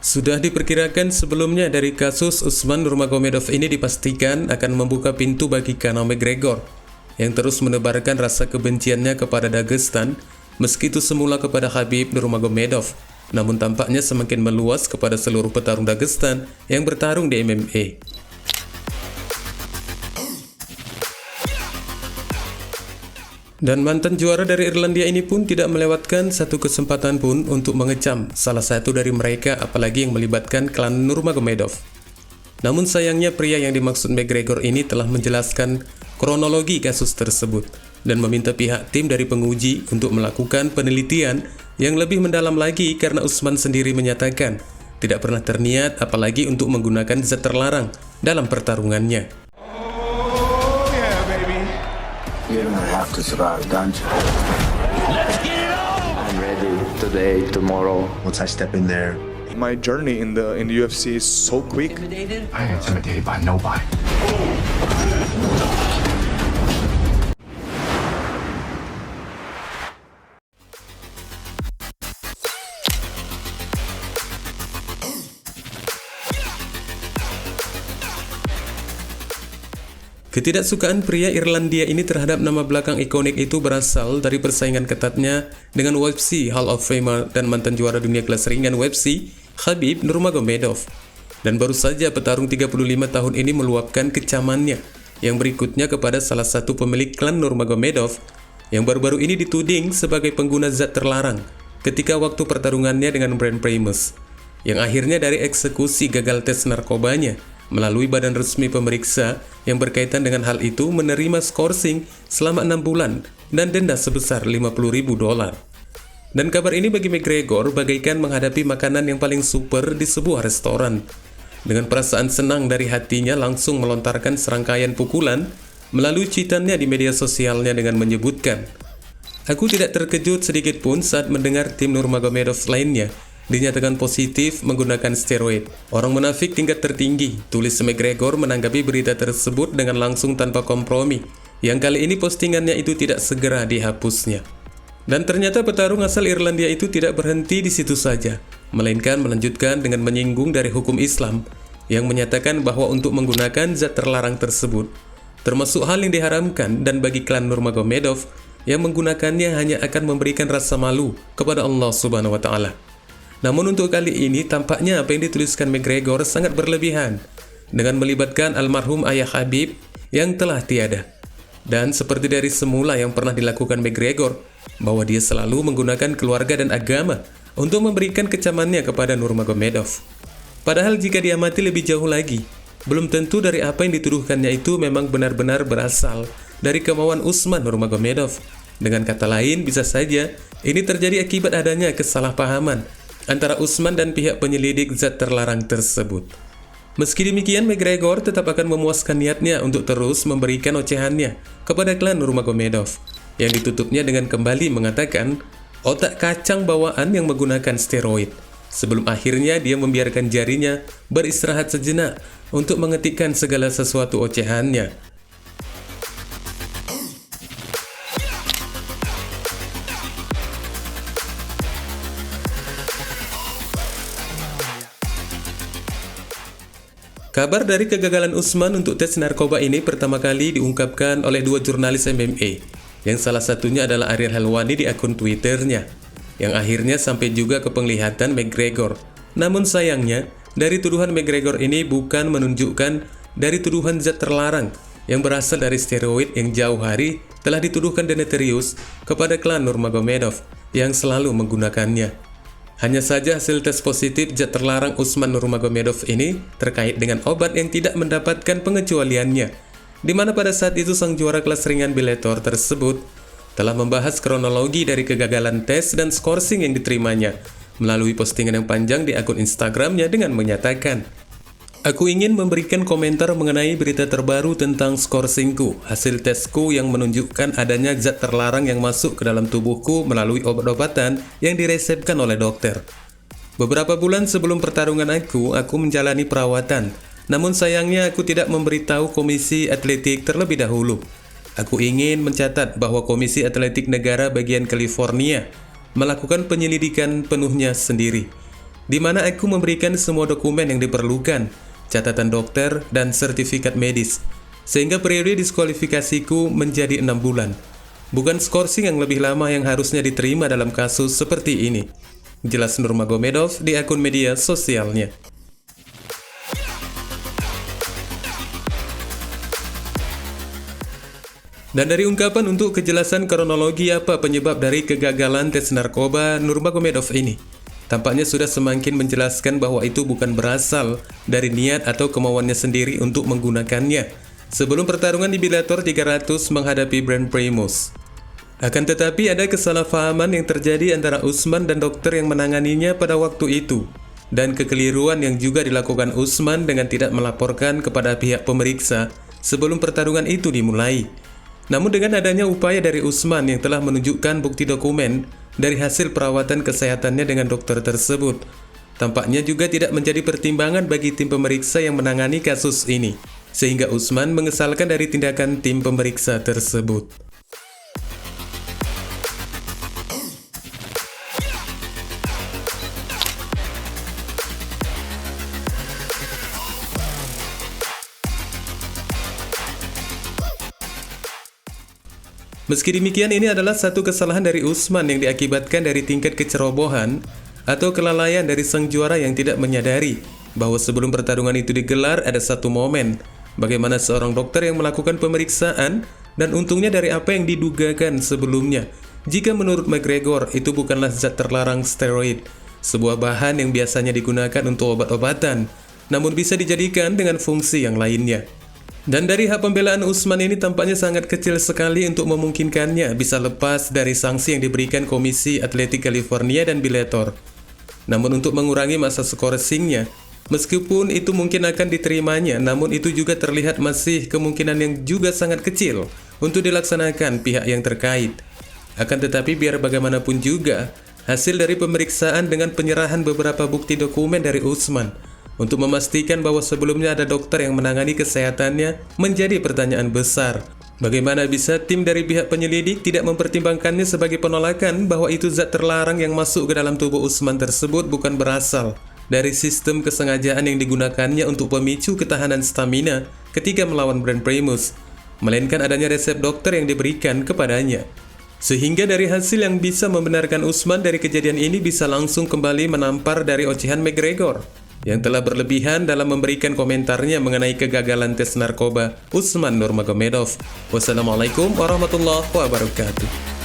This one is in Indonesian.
Sudah diperkirakan sebelumnya dari kasus Usman Nurmagomedov ini dipastikan akan membuka pintu bagi Conor McGregor yang terus menebarkan rasa kebenciannya kepada Dagestan, meski itu semula kepada Khabib Nurmagomedov, namun tampaknya semakin meluas kepada seluruh petarung Dagestan yang bertarung di MMA. Dan mantan juara dari Irlandia ini pun tidak melewatkan satu kesempatan pun untuk mengecam salah satu dari mereka, apalagi yang melibatkan klan Nurmagomedov. Namun sayangnya pria yang dimaksud McGregor ini telah menjelaskan kronologi kasus tersebut dan meminta pihak tim dari penguji untuk melakukan penelitian yang lebih mendalam lagi, karena Usman sendiri menyatakan tidak pernah terniat apalagi untuk menggunakan zat terlarang dalam pertarungannya. You're gonna have to survive, don't you? Let's get it on! I'm ready today, tomorrow. Once I step in there, my journey in the UFC is so quick. I ain't intimidated by nobody. Ketidaksukaan pria Irlandia ini terhadap nama belakang ikonik itu berasal dari persaingan ketatnya dengan UFC Hall of Famer dan mantan juara dunia kelas ringan UFC, Khabib Nurmagomedov. Dan baru saja petarung 35 tahun ini meluapkan kecamannya yang berikutnya kepada salah satu pemilik klan Nurmagomedov yang baru-baru ini dituding sebagai pengguna zat terlarang ketika waktu pertarungannya dengan Brent Primus, yang akhirnya dari eksekusi gagal tes narkobanya melalui badan resmi pemeriksa yang berkaitan dengan hal itu menerima skorsing selama 6 bulan dan denda sebesar $50.000. Dan kabar ini bagi McGregor bagaikan menghadapi makanan yang paling super di sebuah restoran. Dengan perasaan senang dari hatinya langsung melontarkan serangkaian pukulan melalui cuitannya di media sosialnya dengan menyebutkan, "Aku tidak terkejut sedikit pun saat mendengar tim Nurmagomedov lainnya dinyatakan positif menggunakan steroid. Orang munafik tingkat tertinggi," tulis McGregor menanggapi berita tersebut dengan langsung tanpa kompromi, yang kali ini postingannya itu tidak segera dihapusnya. Dan ternyata petarung asal Irlandia itu tidak berhenti di situ saja, melainkan melanjutkan dengan menyinggung dari hukum Islam yang menyatakan bahwa untuk menggunakan zat terlarang tersebut termasuk hal yang diharamkan, dan bagi klan Nurmagomedov yang menggunakannya hanya akan memberikan rasa malu kepada Allah Subhanahu wa Ta'ala. Namun untuk kali ini tampaknya apa yang dituliskan McGregor sangat berlebihan dengan melibatkan almarhum ayah Khabib yang telah tiada. Dan seperti dari semula yang pernah dilakukan McGregor, bahwa dia selalu menggunakan keluarga dan agama untuk memberikan kecamannya kepada Nurmagomedov. Padahal jika diamati lebih jauh lagi, belum tentu dari apa yang dituduhkannya itu memang benar-benar berasal dari kemauan Usman Nurmagomedov. Dengan kata lain, bisa saja ini terjadi akibat adanya kesalahpahaman antara Usman dan pihak penyelidik zat terlarang tersebut. Meski demikian, McGregor tetap akan memuaskan niatnya untuk terus memberikan ocehannya kepada klan Nurmagomedov, yang ditutupnya dengan kembali mengatakan otak kacang bawaan yang menggunakan steroid, sebelum akhirnya dia membiarkan jarinya beristirahat sejenak untuk mengetikkan segala sesuatu ocehannya. Kabar dari kegagalan Usman untuk tes narkoba ini pertama kali diungkapkan oleh dua jurnalis MMA, yang salah satunya adalah Ariel Helwani di akun Twitternya, yang akhirnya sampai juga ke penglihatan McGregor. Namun sayangnya, dari tuduhan McGregor ini bukan menunjukkan dari tuduhan zat terlarang yang berasal dari steroid yang jauh hari telah dituduhkan Demetrius kepada klan Nurmagomedov yang selalu menggunakannya. Hanya saja hasil tes positif zat terlarang Usman Nurmagomedov ini terkait dengan obat yang tidak mendapatkan pengecualiannya, di mana pada saat itu sang juara kelas ringan Bellator tersebut telah membahas kronologi dari kegagalan tes dan skorsing yang diterimanya melalui postingan yang panjang di akun Instagramnya dengan menyatakan, "Aku ingin memberikan komentar mengenai berita terbaru tentang skorsingku, hasil tesku yang menunjukkan adanya zat terlarang yang masuk ke dalam tubuhku melalui obat-obatan yang diresepkan oleh dokter. Beberapa bulan sebelum pertarungan aku menjalani perawatan, namun sayangnya aku tidak memberitahu Komisi Atletik terlebih dahulu. Aku ingin mencatat bahwa Komisi Atletik Negara bagian California melakukan penyelidikan penuhnya sendiri. di mana aku memberikan semua dokumen yang diperlukan, catatan dokter, dan sertifikat medis, sehingga periode diskualifikasiku menjadi 6 bulan. Bukan skorsing yang lebih lama yang harusnya diterima dalam kasus seperti ini. Jelas Nurmagomedov di akun media sosialnya. Dan dari ungkapan untuk kejelasan kronologi apa penyebab dari kegagalan tes narkoba Nurmagomedov ini, tampaknya sudah semakin menjelaskan bahwa itu bukan berasal dari niat atau kemauannya sendiri untuk menggunakannya sebelum pertarungan di Bellator 300 menghadapi Brent Primus. Akan tetapi ada kesalahpahaman yang terjadi antara Usman dan dokter yang menanganinya pada waktu itu, dan kekeliruan yang juga dilakukan Usman dengan tidak melaporkan kepada pihak pemeriksa sebelum pertarungan itu dimulai. Namun dengan adanya upaya dari Usman yang telah menunjukkan bukti dokumen dari hasil perawatan kesehatannya dengan dokter tersebut, tampaknya juga tidak menjadi pertimbangan bagi tim pemeriksa yang menangani kasus ini, sehingga Usman mengesalkan dari tindakan tim pemeriksa tersebut. Meski demikian, ini adalah satu kesalahan dari Usman yang diakibatkan dari tingkat kecerobohan atau kelalaian dari sang juara yang tidak menyadari bahwa sebelum pertarungan itu digelar ada satu momen bagaimana seorang dokter yang melakukan pemeriksaan, dan untungnya dari apa yang didugakan sebelumnya. Jika menurut McGregor itu bukanlah zat terlarang steroid, sebuah bahan yang biasanya digunakan untuk obat-obatan, namun bisa dijadikan dengan fungsi yang lainnya. Dan dari hak pembelaan Usman ini tampaknya sangat kecil sekali untuk memungkinkannya bisa lepas dari sanksi yang diberikan Komisi Atletik California dan Bellator. Namun untuk mengurangi masa skorsingnya, meskipun itu mungkin akan diterimanya, namun itu juga terlihat masih kemungkinan yang juga sangat kecil untuk dilaksanakan pihak yang terkait. Akan tetapi biar bagaimanapun juga, hasil dari pemeriksaan dengan penyerahan beberapa bukti dokumen dari Usman untuk memastikan bahwa sebelumnya ada dokter yang menangani kesehatannya menjadi pertanyaan besar. Bagaimana bisa tim dari pihak penyelidik tidak mempertimbangkannya sebagai penolakan bahwa itu zat terlarang yang masuk ke dalam tubuh Usman tersebut bukan berasal dari sistem kesengajaan yang digunakannya untuk pemicu ketahanan stamina ketika melawan Brent Primus, melainkan adanya resep dokter yang diberikan kepadanya. Sehingga dari hasil yang bisa membenarkan Usman dari kejadian ini bisa langsung kembali menampar dari ocehan McGregor yang telah berlebihan dalam memberikan komentarnya mengenai kegagalan tes narkoba Usman Nurmagomedov. Wassalamualaikum warahmatullahi wabarakatuh.